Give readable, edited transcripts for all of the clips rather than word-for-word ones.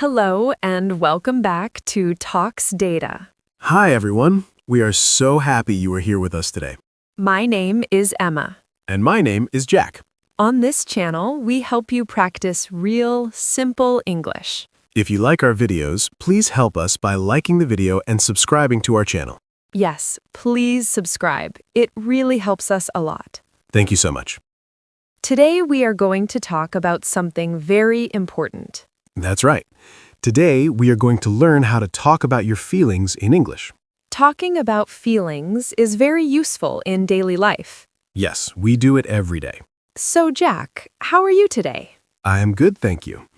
Hello and welcome back to Talks Data. Hi, everyone. We are so happy you are here with us today. My name is Emma. And my name is Jack. On this channel, we help you practice real, simple English. If you like our videos, please help us by liking the video and subscribing to our channel. Yes, please subscribe. It really helps us a lot. Thank you so much. Today, we are going to talk about something very important. That's right. Today, we are going to learn how to talk about your feelings in English. Talking about feelings is very useful in daily life. Yes, we do it every day. So, Jack, how are you today? I am good, thank you.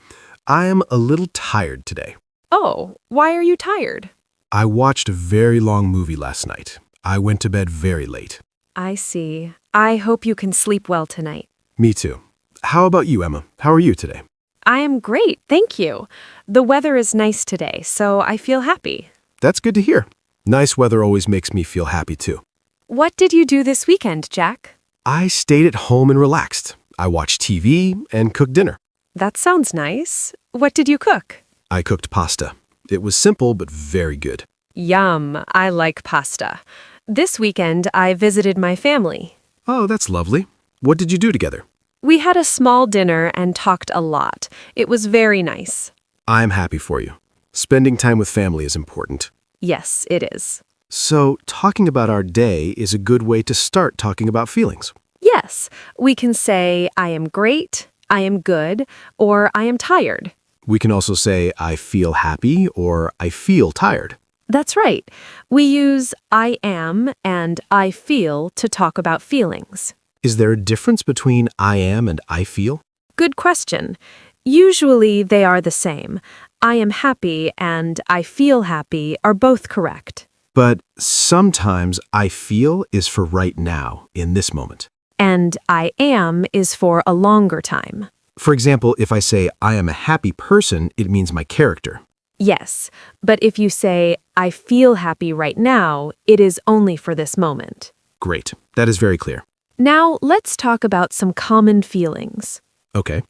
I am a little tired today. Oh, why are you tired? I watched a very long movie last night. I went to bed very late. I see. I hope you can sleep well tonight. Me too. How about you, Emma? How are you today? I am great, thank you. The weather is nice today, so I feel happy. That's good to hear. Nice weather always makes me feel happy too. What did you do this weekend, Jack? I stayed at home and relaxed. I watched TV and cooked dinner. That sounds nice. What did you cook? I cooked pasta. It was simple but very good. Yum, I like pasta. This weekend, I visited my family. Oh, that's lovely. What did you do together? We had a small dinner and talked a lot. It was very nice. I'm happy for you. Spending time with family is important. Yes, it is. So, talking about our day is a good way to start talking about feelings. Yes, we can say, I am great, I am good, or I am tired. We can also say, I feel happy or I feel tired. That's right. We use I am and I feel to talk about feelings. Is there a difference between I am and I feel? Good question. Usually they are the same. I am happy and I feel happy are both correct. But sometimes I feel is for right now, in this moment. And I am is for a longer time. For example, if I say I am a happy person, it means my character. Yes, but if you say I feel happy right now, it is only for this moment. Great. That is very clear. Now let's talk about some common feelings. Okay.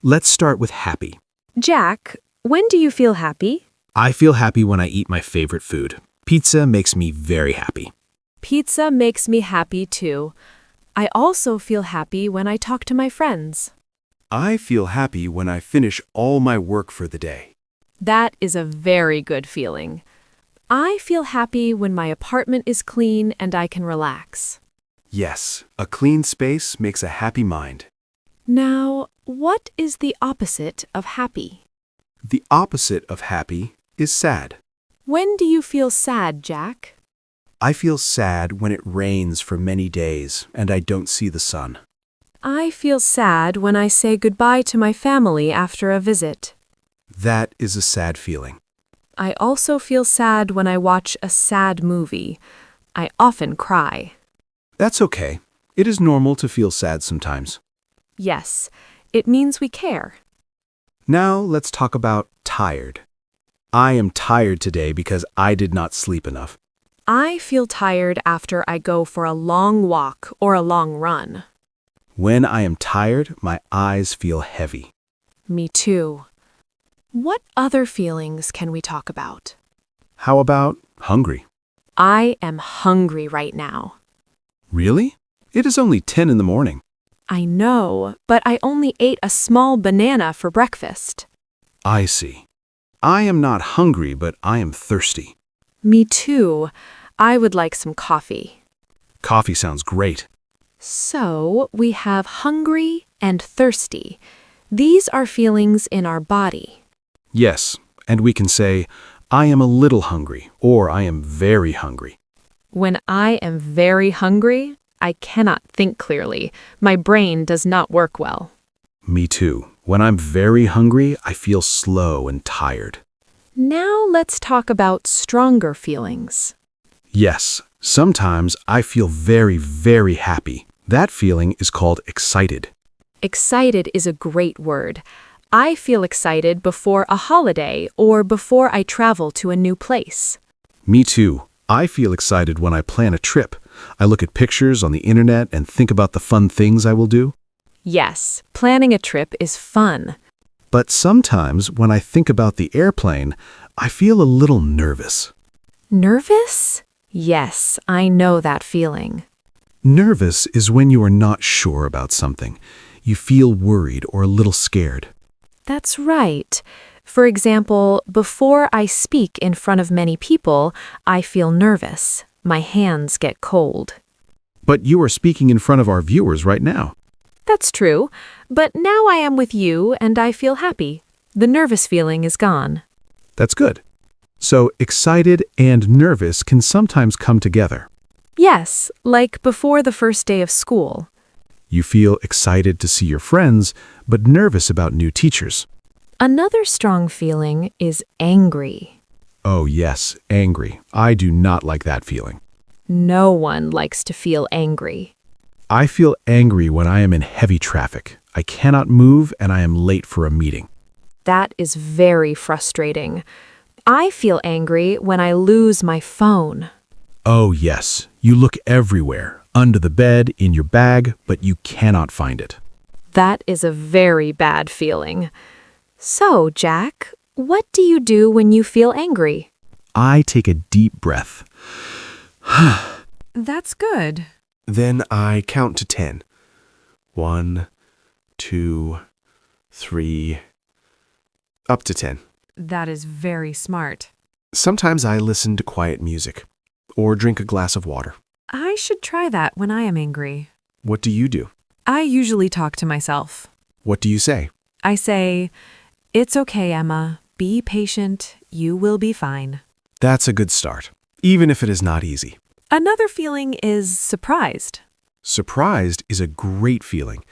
Let's start with happy. Jack, when do you feel happy? I feel happy when I eat my favorite food. Pizza makes me very happy. Pizza makes me happy too. I also feel happy when I talk to my friends. I feel happy when I finish all my work for the day. That is a very good feeling. I feel happy when my apartment is clean and I can relax. Yes, a clean space makes a happy mind. Now, what is the opposite of happy? The opposite of happy is sad. When do you feel sad, Jack? I feel sad when it rains for many days and I don't see the sun. I feel sad when I say goodbye to my family after a visit. That is a sad feeling. I also feel sad when I watch a sad movie. I often cry. That's okay. It is normal to feel sad sometimes. Yes, it means we care. Now let's talk about tired. I am tired today because I did not sleep enough. I feel tired after I go for a long walk or a long run. When I am tired, my eyes feel heavy. Me too. What other feelings can we talk about? How about hungry? I am hungry right now. Really? It is only 10 in the morning. I know, but I only ate a small banana for breakfast. I see. I am not hungry, but I am thirsty. Me too. I would like some coffee. Coffee sounds great. So, we have hungry and thirsty. These are feelings in our body. Yes, and we can say, I am a little hungry, or I am very hungry. When I am very hungry, I cannot think clearly. My brain does not work well. Me too. When I'm very hungry, I feel slow and tired. Now let's talk about stronger feelings. Yes, sometimes I feel very, very happy. That feeling is called excited. Excited is a great word. I feel excited before a holiday or before I travel to a new place. Me too. I feel excited when I plan a trip. I look at pictures on the internet and think about the fun things I will do. Yes, planning a trip is fun. But sometimes when I think about the airplane, I feel a little nervous. Nervous? Yes, I know that feeling. Nervous is when you are not sure about something. You feel worried or a little scared. That's right. For example, before I speak in front of many people, I feel nervous. My hands get cold. But you are speaking in front of our viewers right now. That's true, but now I am with you and I feel happy. The nervous feeling is gone. That's good. So excited and nervous can sometimes come together. Yes, like before the first day of school. You feel excited to see your friends, but nervous about new teachers. Another strong feeling is angry. Oh yes, angry. I do not like that feeling. No one likes to feel angry. I feel angry when I am in heavy traffic. I cannot move and I am late for a meeting. That is very frustrating. I feel angry when I lose my phone. Oh yes, you look everywhere, under the bed, in your bag, but you cannot find it. That is a very bad feeling. So, Jack, what do you do when you feel angry? I take a deep breath. That's good. Then I count to 10. 1, 2, 3, up to 10. That is very smart. Sometimes I listen to quiet music or drink a glass of water. I should try that when I am angry. What do you do? I usually talk to myself. What do you say? I say, "It's okay, Emma. Be patient. You will be fine." That's a good start, even if it is not easy. Another feeling is surprised. Surprised is a great feeling.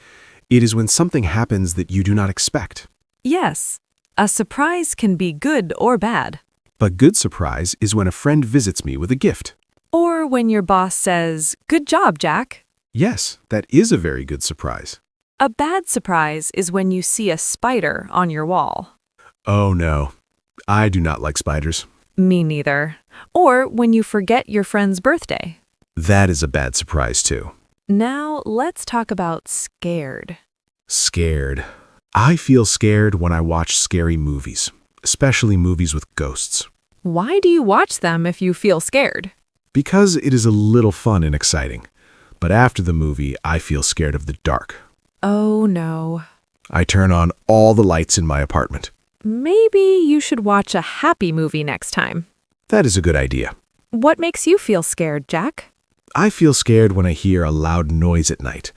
It is when something happens that you do not expect. Yes, a surprise can be good or bad. But good surprise is when a friend visits me with a gift. Or when your boss says, "Good job, Jack." Yes, that is a very good surprise. A bad surprise is when you see a spider on your wall. Oh no, I do not like spiders. Me neither. Or when you forget your friend's birthday. That is a bad surprise too. Now let's talk about scared. Scared. I feel scared when I watch scary movies, especially movies with ghosts. Why do you watch them if you feel scared? Because it is a little fun and exciting. But after the movie, I feel scared of the dark. Oh no. I turn on all the lights in my apartment. Maybe you should watch a happy movie next time. That is a good idea. What makes you feel scared, Jack? I feel scared when I hear a loud noise at night,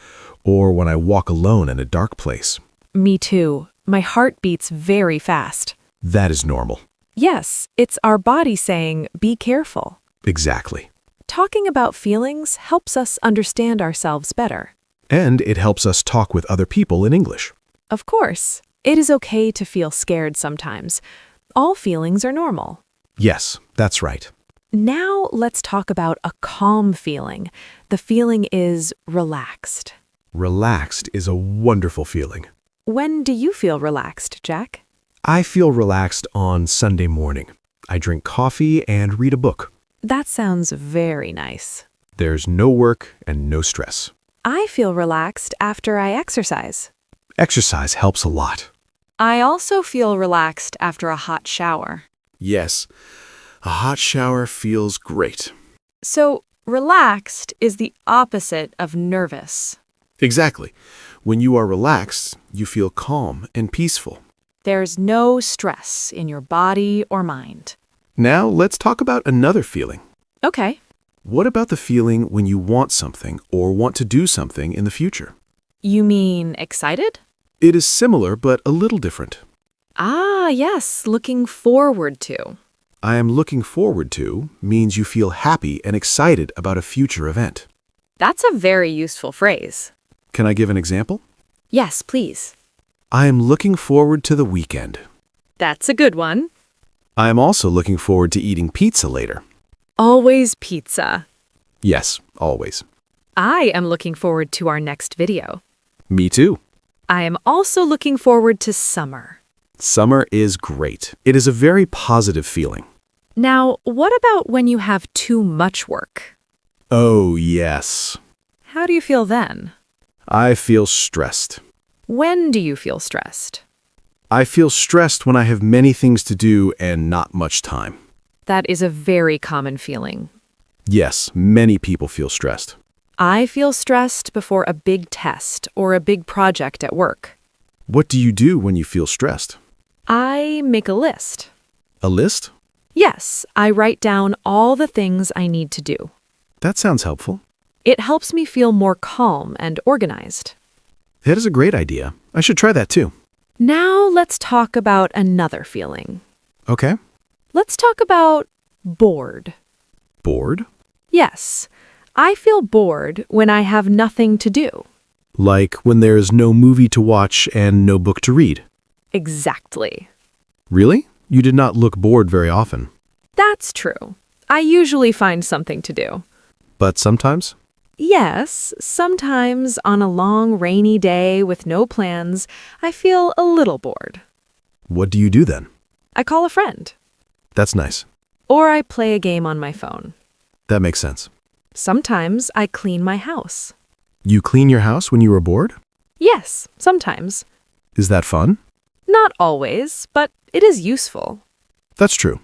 or when I walk alone in a dark place. Me too. My heart beats very fast. That is normal. Yes, it's our body saying, "Be careful." Exactly. Talking about feelings helps us understand ourselves better. And it helps us talk with other people in English. Of course, it is okay to feel scared sometimes. All feelings are normal. Yes, that's right. Now let's talk about a calm feeling. The feeling is relaxed. Relaxed is a wonderful feeling. When do you feel relaxed, Jack? I feel relaxed on Sunday morning. I drink coffee and read a book. That sounds very nice. There's no work and no stress. I feel relaxed after I exercise. Exercise helps a lot. I also feel relaxed after a hot shower. Yes, a hot shower feels great. So, relaxed is the opposite of nervous. Exactly. When you are relaxed, you feel calm and peaceful. There's no stress in your body or mind. Now let's talk about another feeling. Okay. What about the feeling when you want something or want to do something in the future? You mean excited? It is similar but a little different. Ah, yes, looking forward to. I am looking forward to means you feel happy and excited about a future event. That's a very useful phrase. Can I give an example? Yes, please. I am looking forward to the weekend. That's a good one. I am also looking forward to eating pizza later. Always pizza. Yes, always. I am looking forward to our next video. Me too. I am also looking forward to summer. Summer is great. It is a very positive feeling. Now, what about when you have too much work? Oh, yes. How do you feel then? I feel stressed. When do you feel stressed? I feel stressed when I have many things to do and not much time. That is a very common feeling. Yes, many people feel stressed. I feel stressed before a big test or a big project at work. What do you do when you feel stressed? I make a list. A list? Yes, I write down all the things I need to do. That sounds helpful. It helps me feel more calm and organized. That is a great idea. I should try that too. Now let's talk about another feeling. Okay. Let's talk about bored. Bored? Yes, I feel bored when I have nothing to do. Like when there is no movie to watch and no book to read. Exactly. Really? You did not look bored very often. That's true. I usually find something to do. But sometimes? Yes, sometimes on a long rainy day with no plans, I feel a little bored. What do you do then? I call a friend. That's nice. Or I play a game on my phone. That makes sense. Sometimes I clean my house. You clean your house when you are bored? Yes, sometimes. Is that fun? Not always, but it is useful. That's true.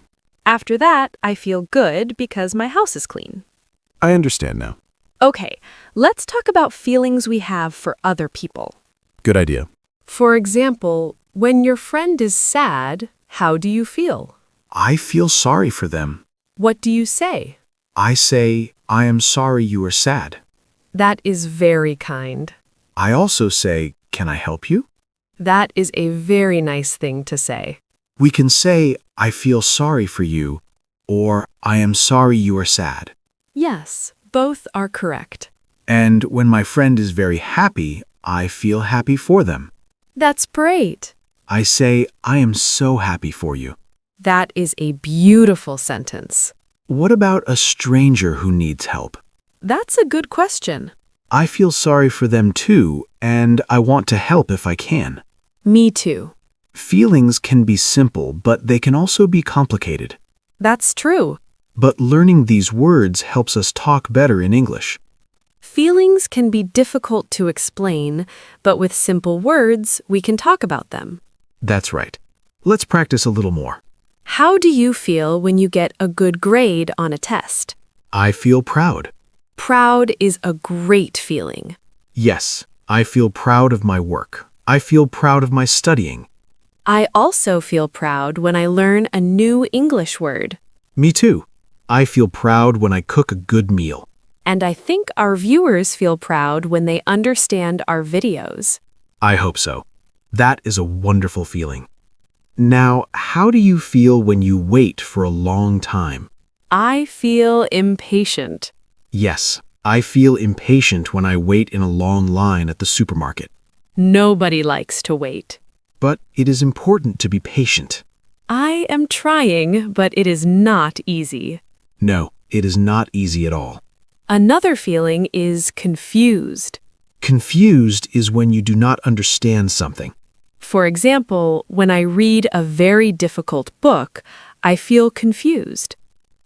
After that, I feel good because my house is clean. I understand now. Okay, let's talk about feelings we have for other people. Good idea. For example, when your friend is sad, how do you feel? I feel sorry for them. What do you say? I say, I am sorry you are sad. That is very kind. I also say, can I help you? That is a very nice thing to say. We can say, I feel sorry for you, or I am sorry you are sad. Yes, both are correct. And when my friend is very happy, I feel happy for them. That's great. I say, I am so happy for you. That is a beautiful sentence. What about a stranger who needs help? That's a good question. I feel sorry for them too, and I want to help if I can. Me too. Feelings can be simple, but they can also be complicated. That's true. But learning these words helps us talk better in English. Feelings can be difficult to explain, but with simple words, we can talk about them. That's right. Let's practice a little more. How do you feel when you get a good grade on a test? I feel proud. Proud is a great feeling. Yes, I feel proud of my work. I feel proud of my studying. I also feel proud when I learn a new English word. Me too. I feel proud when I cook a good meal. And I think our viewers feel proud when they understand our videos. I hope so. That is a wonderful feeling. Now, how do you feel when you wait for a long time? I feel impatient. Yes, I feel impatient when I wait in a long line at the supermarket. Nobody likes to wait. But it is important to be patient. I am trying, but it is not easy. No, it is not easy at all. Another feeling is confused. Confused is when you do not understand something. For example, when I read a very difficult book, I feel confused.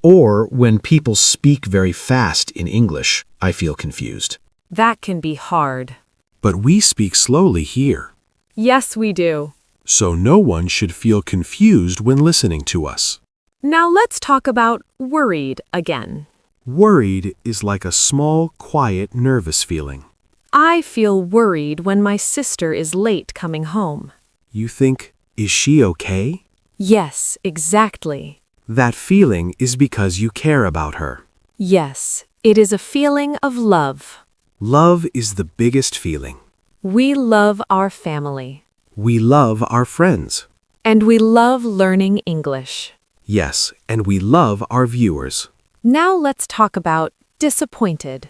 Or when people speak very fast in English, I feel confused. That can be hard. But we speak slowly here, Yes, we do. so no one should feel confused when listening to us. Now let's talk about worried again. Worried is like a small, quiet, nervous feeling. I feel worried when my sister is late coming home. You think, is she okay? Yes, exactly. That feeling is because you care about her. Yes, it is a feeling of love. Love is the biggest feeling. We love our family. We love our friends. And we love learning English. Yes, and we love our viewers. Now let's talk about disappointed.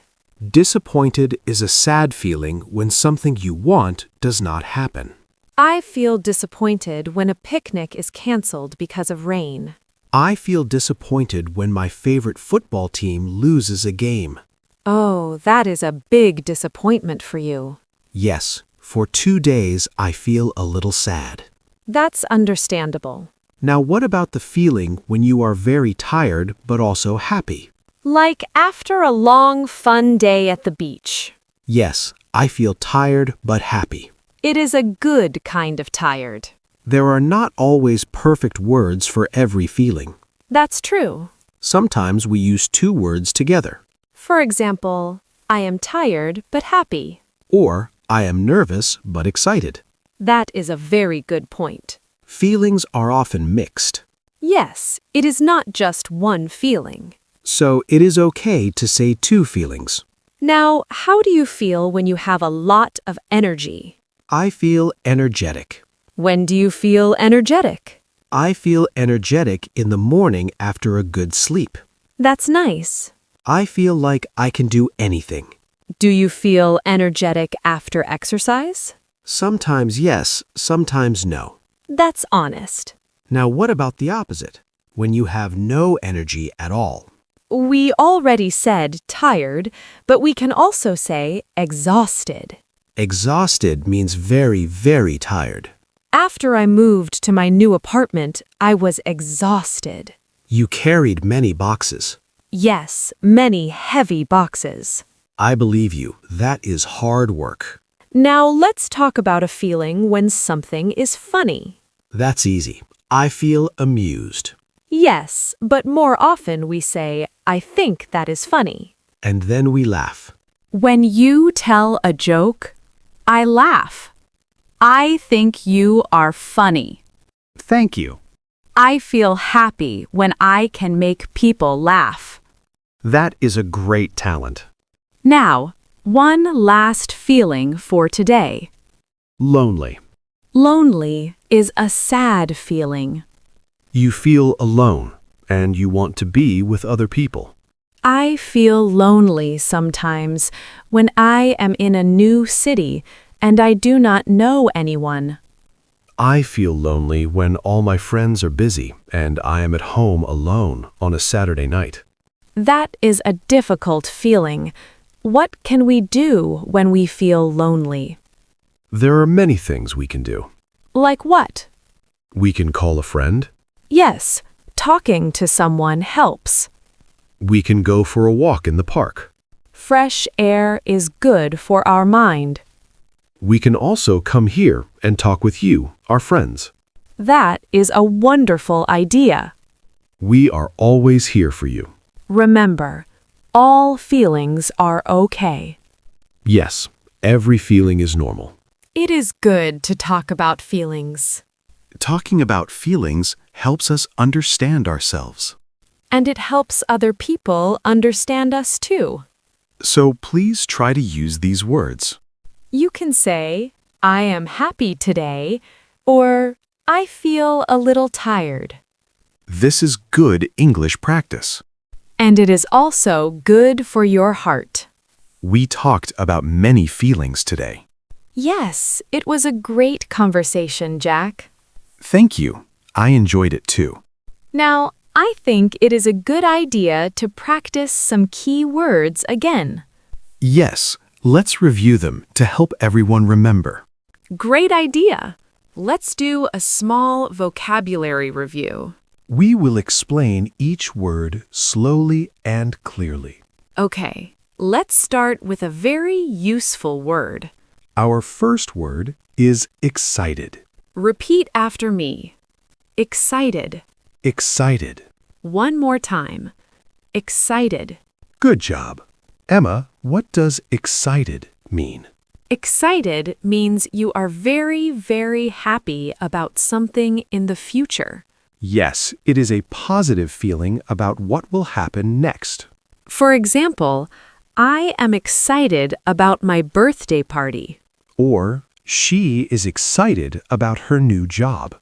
Disappointed is a sad feeling when something you want does not happen. I feel disappointed when a picnic is canceled because of rain. I feel disappointed when my favorite football team loses a game. Oh, that is a big disappointment for you. Yes, for 2 days I feel a little sad. That's understandable. Now what about the feeling when you are very tired but also happy? Like after a long, fun day at the beach. Yes, I feel tired but happy. It is a good kind of tired. There are not always perfect words for every feeling. That's true. Sometimes we use two words together. For example, I am tired but happy. Or, I am nervous but excited. That is a very good point. Feelings are often mixed. Yes, it is not just one feeling. So it is okay to say two feelings. Now, how do you feel when you have a lot of energy? I feel energetic. When do you feel energetic? I feel energetic in the morning after a good sleep. That's nice. I feel like I can do anything. Do you feel energetic after exercise? Sometimes yes, sometimes no. That's honest. Now what about the opposite? When you have no energy at all? We already said tired, but we can also say exhausted. Exhausted means very, very tired. After I moved to my new apartment, I was exhausted. You carried many boxes. Yes, many heavy boxes. I believe you. That is hard work. Now let's talk about a feeling when something is funny. That's easy. I feel amused. Yes, but more often we say, I think that is funny. And then we laugh. When you tell a joke, I laugh. I think you are funny. Thank you. I feel happy when I can make people laugh. That is a great talent. Now, one last feeling for today. Lonely. Lonely is a sad feeling. You feel alone, and you want to be with other people. I feel lonely sometimes when I am in a new city and I do not know anyone. I feel lonely when all my friends are busy and I am at home alone on a Saturday night. That is a difficult feeling. What can we do when we feel lonely? There are many things we can do. Like what? We can call a friend. Yes, talking to someone helps. We can go for a walk in the park. Fresh air is good for our mind. We can also come here and talk with you, our friends. That is a wonderful idea. We are always here for you. Remember, all feelings are okay. Yes, every feeling is normal. It is good to talk about feelings. Talking about feelings helps us understand ourselves. And it helps other people understand us too. So please try to use these words. You can say, I am happy today, or I feel a little tired. This is good English practice. And it is also good for your heart. We talked about many feelings today. Yes, it was a great conversation, Jack. Thank you. I enjoyed it too. Now, I think it is a good idea to practice some key words again. Yes, let's review them to help everyone remember. Great idea. Let's do a small vocabulary review. We will explain each word slowly and clearly. Okay, let's start with a very useful word. Our first word is excited. Repeat after me. Excited. Excited. One more time. Excited. Good job. Emma, what does excited mean? Excited means you are very, very happy about something in the future. Yes, it is a positive feeling about what will happen next. For example, I am excited about my birthday party. Or, she is excited about her new job.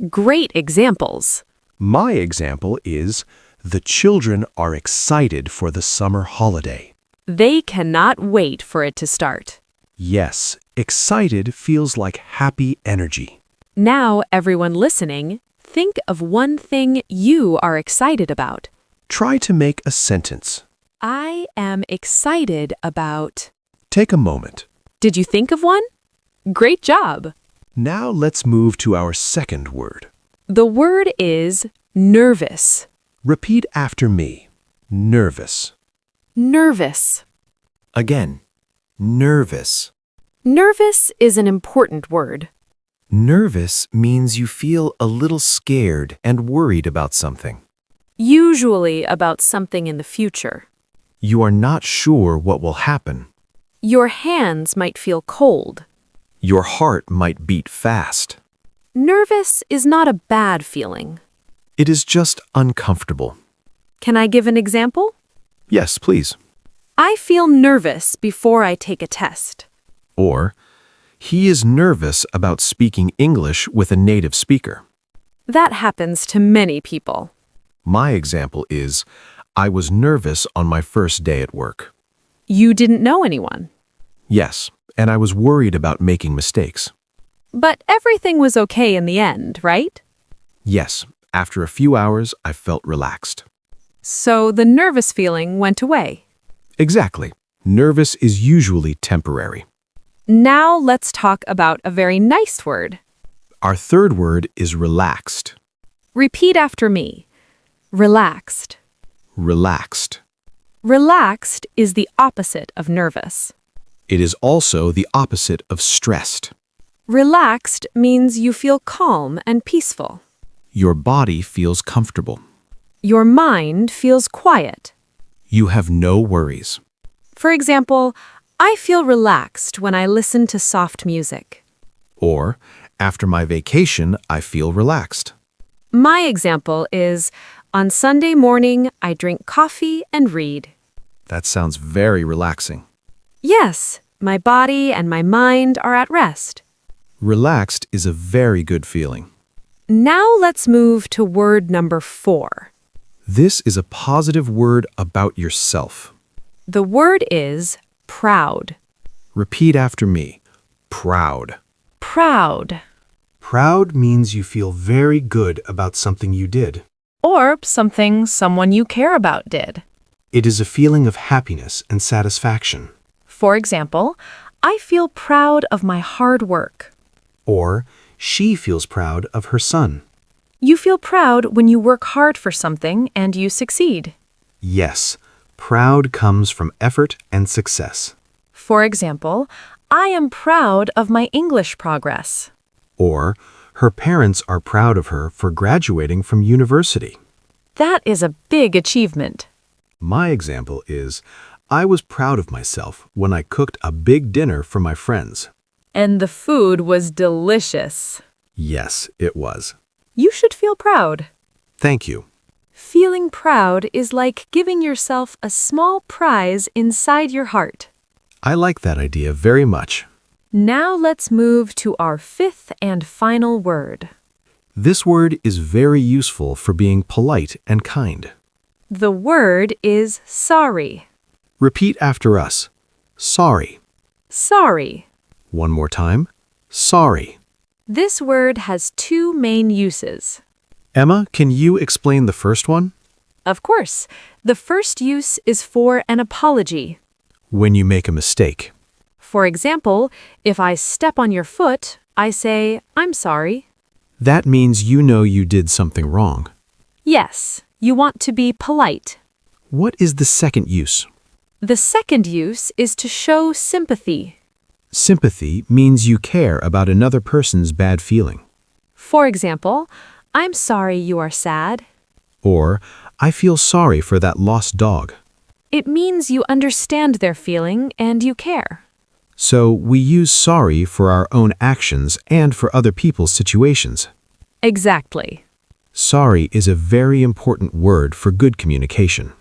Great examples. My example is, the children are excited for the summer holiday. They cannot wait for it to start. Yes, excited feels like happy energy. Now, everyone listening, think of one thing you are excited about. Try to make a sentence. I am excited about... Take a moment. Did you think of one? Great job! Now let's move to our second word. The word is nervous. Repeat after me. Nervous. Nervous. Again, nervous. Nervous is an important word. Nervous means you feel a little scared and worried about something. Usually about something in the future. You are not sure what will happen. Your hands might feel cold. Your heart might beat fast. Nervous is not a bad feeling. It is just uncomfortable. Can I give an example? Yes, please. I feel nervous before I take a test. Or, he is nervous about speaking English with a native speaker. That happens to many people. My example is, I was nervous on my first day at work. You didn't know anyone. Yes, and I was worried about making mistakes. But everything was okay in the end, right? Yes, after a few hours, I felt relaxed. So the nervous feeling went away. Exactly. Nervous is usually temporary. Now let's talk about a very nice word. Our third word is relaxed. Repeat after me. Relaxed. Relaxed. Relaxed is the opposite of nervous. It is also the opposite of stressed. Relaxed means you feel calm and peaceful. Your body feels comfortable. Your mind feels quiet. You have no worries. For example, I feel relaxed when I listen to soft music. Or, after my vacation, I feel relaxed. My example is, on Sunday morning, I drink coffee and read. That sounds very relaxing. Yes, my body and my mind are at rest. Relaxed is a very good feeling. Now let's move to word number 4. This is a positive word about yourself. The word is proud. Repeat after me. Proud. Proud. Proud means you feel very good about something you did. Or something someone you care about did. It is a feeling of happiness and satisfaction. For example, I feel proud of my hard work. Or, she feels proud of her son. You feel proud when you work hard for something and you succeed. Yes, proud comes from effort and success. For example, I am proud of my English progress. Or, her parents are proud of her for graduating from university. That is a big achievement. My example is, I was proud of myself when I cooked a big dinner for my friends. And the food was delicious. Yes, it was. You should feel proud. Thank you. Feeling proud is like giving yourself a small prize inside your heart. I like that idea very much. Now let's move to our 5th and final word. This word is very useful for being polite and kind. The word is sorry. Repeat after us. Sorry. Sorry. One more time. Sorry. This word has 2 main uses. Emma, can you explain the first one? Of course, the first use is for an apology. When you make a mistake. For example, if I step on your foot, I say, I'm sorry. That means you know you did something wrong. Yes, you want to be polite. What is the second use? The second use is to show sympathy. Sympathy means you care about another person's bad feeling. For example, I'm sorry you are sad. Or, I feel sorry for that lost dog. It means you understand their feeling and you care. So we use sorry for our own actions and for other people's situations. Exactly. Sorry is a very important word for good communication.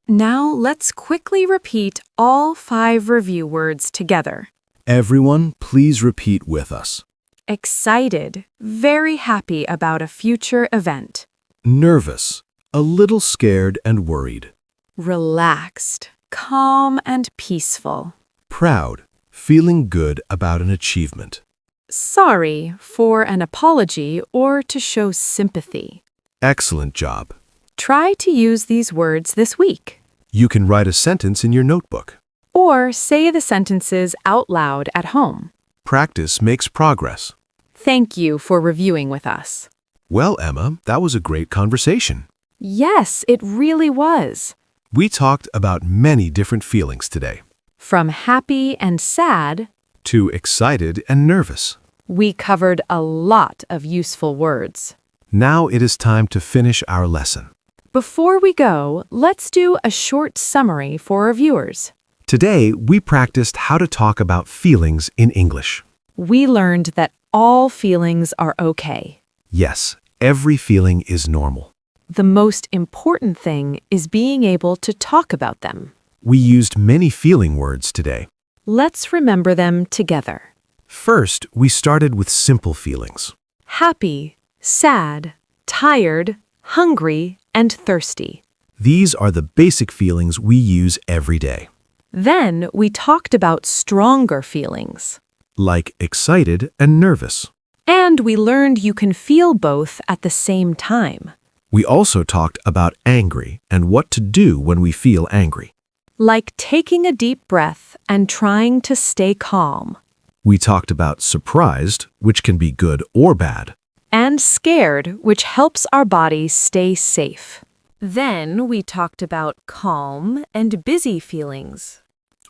Now let's quickly repeat all 5 review words together. Everyone, please repeat with us. Excited, very happy about a future event. Nervous, a little scared and worried. Relaxed, calm and peaceful. Proud, feeling good about an achievement. Sorry for an apology or to show sympathy. Excellent job. Try to use these words this week. You can write a sentence in your notebook. Or say the sentences out loud at home. Practice makes progress. Thank you for reviewing with us. Well, Emma, that was a great conversation. Yes, it really was. We talked about many different feelings today. From happy and sad To excited and nervous. We covered a lot of useful words. Now it is time to finish our lesson. Before we go, let's do a short summary for our viewers. Today, we practiced how to talk about feelings in English. We learned that all feelings are okay. Yes, every feeling is normal. The most important thing is being able to talk about them. We used many feeling words today. Let's remember them together. First, we started with simple feelings. Happy, sad, tired, hungry, and thirsty. These are the basic feelings we use every day, Then we talked about stronger feelings. like excited and nervous. And we learned you can feel both at the same time. We also talked about angry and what to do when we feel angry. Like taking a deep breath and trying to stay calm. We talked about surprised, which can be good or bad. And scared, which helps our body stay safe. Then we talked about calm and busy feelings.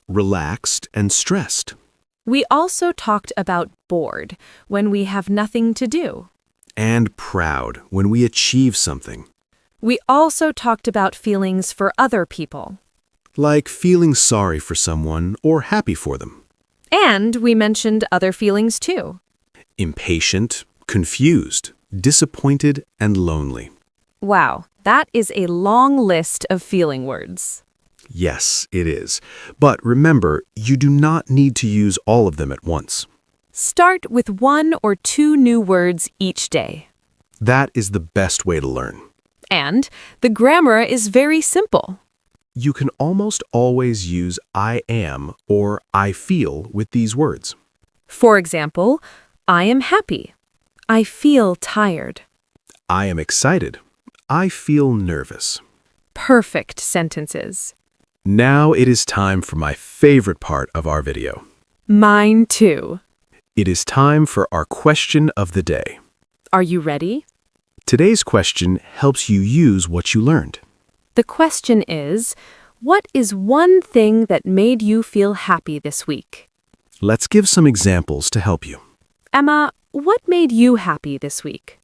Relaxed and stressed. We also talked about bored, when we have nothing to do. And proud when we achieve something. We also talked about feelings for other people. Like feeling sorry for someone or happy for them. And we mentioned other feelings too. Impatient, confused, disappointed, and lonely. Wow, that is a long list of feeling words. Yes, it is. But remember, you do not need to use all of them at once. Start with 1 or 2 new words each day. That is the best way to learn. And the grammar is very simple. You can almost always use I am or I feel with these words. For example, I am happy. I feel tired. I am excited. I feel nervous. Perfect sentences. Now it is time for my favorite part of our video. Mine too. It is time for our question of the day. Are you ready? Today's question helps you use what you learned. The question is, what is one thing that made you feel happy this week? Let's give some examples to help you. Emma, what made you happy this week?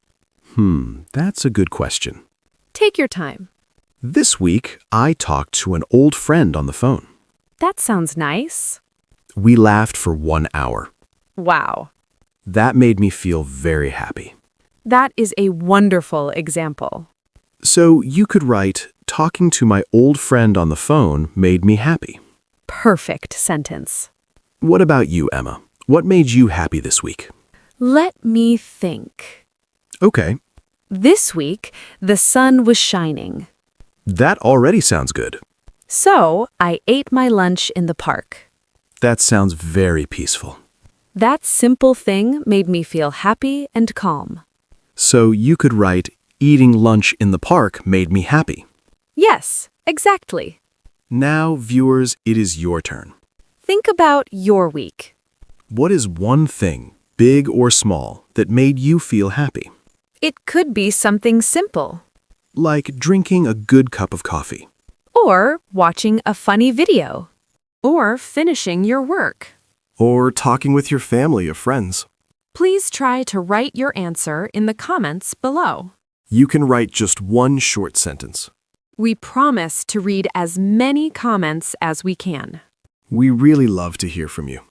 That's a good question. Take your time. This week, I talked to an old friend on the phone. That sounds nice. We laughed for 1 hour. Wow. That made me feel very happy. That is a wonderful example. So you could write, talking to my old friend on the phone made me happy. Perfect sentence. What about you, Emma? What made you happy this week? Let me think. Okay, This week, the sun was shining. that already sounds good. So, I ate my lunch in the park. That sounds very peaceful. That simple thing made me feel happy and calm. So you could write, eating lunch in the park made me happy. Yes, exactly. Now, viewers, it is your turn. Think about your week. What is one thing, big or small, that made you feel happy? It could be something simple. Like drinking a good cup of coffee. Or watching a funny video. Or finishing your work. Or talking with your family or friends. Please try to write your answer in the comments below. You can write just one short sentence. We promise to read as many comments as we can. We really love to hear from you.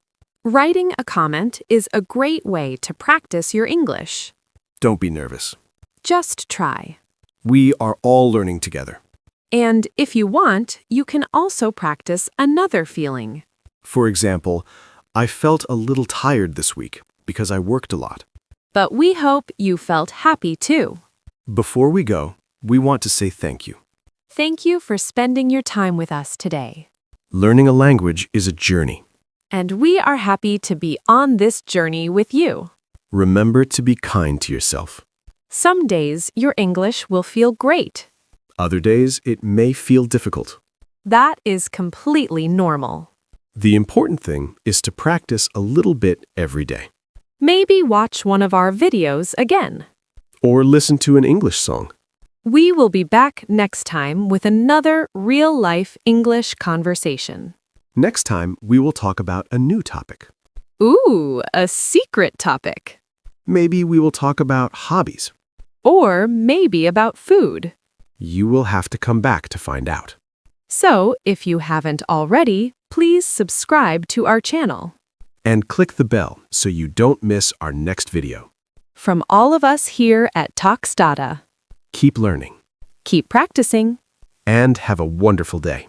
Writing a comment is a great way to practice your English. Don't be nervous. Just try. We are all learning together. And if you want, you can also practice another feeling. For example, I felt a little tired this week because I worked a lot. But we hope you felt happy too. Before we go, we want to say thank you. Thank you for spending your time with us today. Learning a language is a journey. And we are happy to be on this journey with you. Remember to be kind to yourself. Some days your English will feel great. Other days, it may feel difficult. That is completely normal. The important thing is to practice a little bit every day. Maybe watch one of our videos again. Or listen to an English song. We will be back next time with another real-life English conversation. Next time, we will talk about a new topic. Ooh, a secret topic. Maybe we will talk about hobbies. Or maybe about food. You will have to come back to find out. So, if you haven't already, please subscribe to our channel. And click the bell so you don't miss our next video. From all of us here at Talks Dada, Keep learning keep practicing. and have a wonderful day.